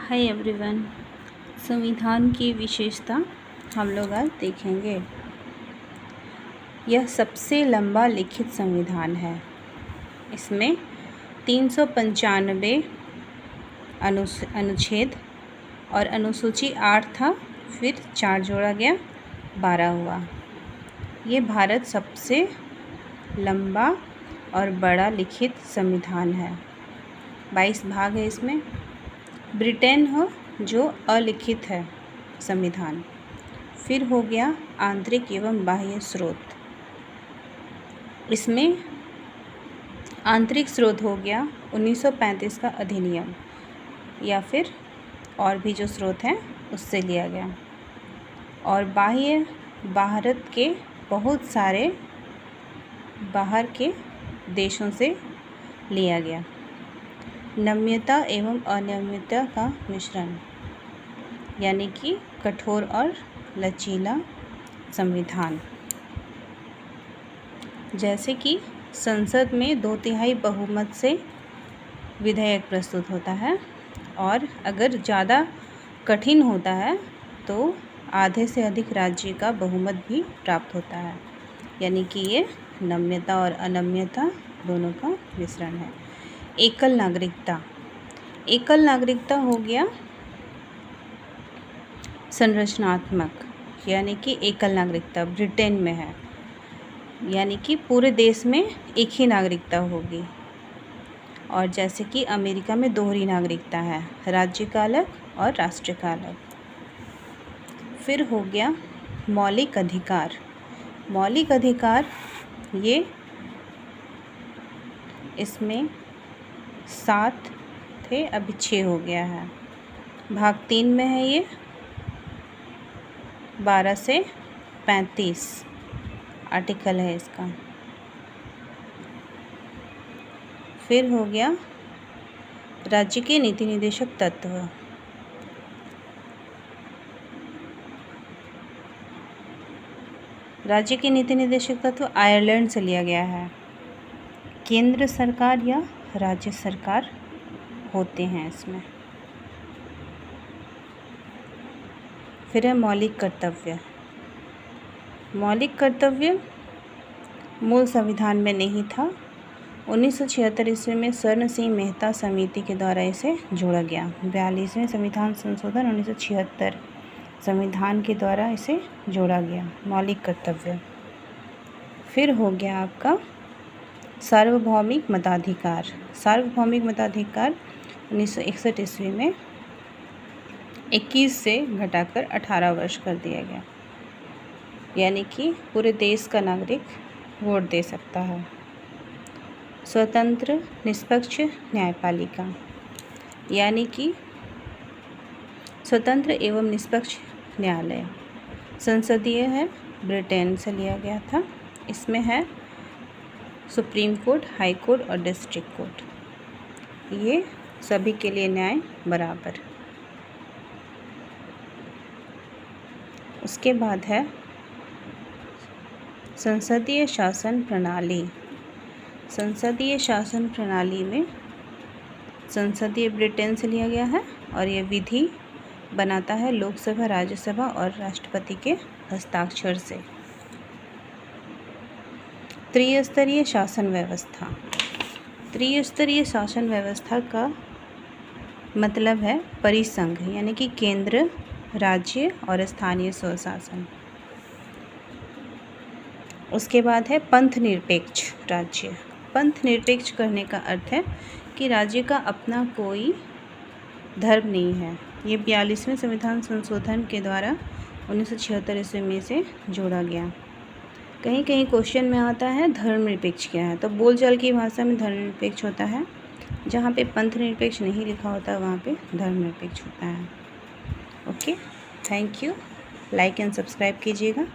Hi everyone. संविधान की विशेषता हम लोग आज देखेंगे। यह सबसे लंबा लिखित संविधान है। इसमें 395 अनुच्छेद और अनुसूची 8 था, फिर 4 जोड़ा गया, 12 हुआ। ये भारत सबसे लंबा और बड़ा लिखित संविधान है। 22 भाग है इसमें। ब्रिटेन हो जो अलिखित है संविधान। फिर हो गया आंतरिक एवं बाह्य स्रोत। इसमें आंतरिक स्रोत हो गया 1935 का अधिनियम या फिर और भी जो स्रोत हैं उससे लिया गया। और बाह्य भारत के बहुत सारे बाहर के देशों से लिया गया। नम्यता एवं अनम्यता का मिश्रण, यानी कि कठोर और लचीला संविधान। जैसे कि संसद में 2/3 बहुमत से विधेयक प्रस्तुत होता है और अगर ज़्यादा कठिन होता है तो आधे से अधिक राज्य का बहुमत भी प्राप्त होता है, यानी कि ये नम्यता और अनम्यता दोनों का मिश्रण है। एकल नागरिकता। एकल नागरिकता हो गया संरचनात्मक, यानी कि एकल नागरिकता ब्रिटेन में है, यानी कि पूरे देश में एक ही नागरिकता होगी। और जैसे कि अमेरिका में दोहरी नागरिकता है, राज्य का अलग और राष्ट्र का अलग। फिर हो गया मौलिक अधिकार। मौलिक अधिकार ये इसमें 7 थे, अभी 6 हो गया है। भाग 3 में है ये 12 से 35 आर्टिकल है इसका। फिर हो गया राज्य के नीति निर्देशक तत्व। राज्य के नीति निर्देशक तत्व आयरलैंड से लिया गया है। केंद्र सरकार या राज्य सरकार होते हैं इसमें। फिर है मौलिक कर्तव्य। मौलिक कर्तव्य मूल संविधान में नहीं था। 1976 ईस्वी में स्वर्ण सिंह मेहता समिति के द्वारा इसे जोड़ा गया। 42वें संविधान संशोधन 1976 संविधान के द्वारा इसे जोड़ा गया, मौलिक कर्तव्य। फिर हो गया आपका सार्वभौमिक मताधिकार। सार्वभौमिक मताधिकार 1961 ईस्वी में 21 से घटाकर 18 वर्ष कर दिया गया, यानी कि पूरे देश का नागरिक वोट दे सकता है। स्वतंत्र निष्पक्ष न्यायपालिका, यानी कि स्वतंत्र एवं निष्पक्ष न्यायालय संसदीय है, ब्रिटेन से लिया गया था। इसमें है सुप्रीम कोर्ट, हाई कोर्ट और डिस्ट्रिक्ट कोर्ट। ये सभी के लिए न्याय बराबर। उसके बाद है संसदीय शासन प्रणाली। संसदीय शासन प्रणाली में संसदीय ब्रिटेन से लिया गया है और ये विधि बनाता है लोकसभा, राज्यसभा और राष्ट्रपति के हस्ताक्षर से। त्रिस्तरीय शासन व्यवस्था। त्रिस्तरीय शासन व्यवस्था का मतलब है परिसंघ, यानी कि केंद्र, राज्य और स्थानीय स्वशासन। उसके बाद है पंथ निरपेक्ष राज्य। पंथ निरपेक्ष करने का अर्थ है कि राज्य का अपना कोई धर्म नहीं है। ये 42वें संविधान संशोधन के द्वारा 1976 ईस्वी में से जोड़ा गया। कहीं कहीं क्वेश्चन में आता है धर्मनिरपेक्ष क्या है, तो बोलचाल की भाषा में धर्मनिरपेक्ष होता है। जहाँ पे पंथ निरपेक्ष नहीं लिखा होता वहाँ पे धर्मनिरपेक्ष होता है। Okay, thank you. Like and subscribe कीजिएगा।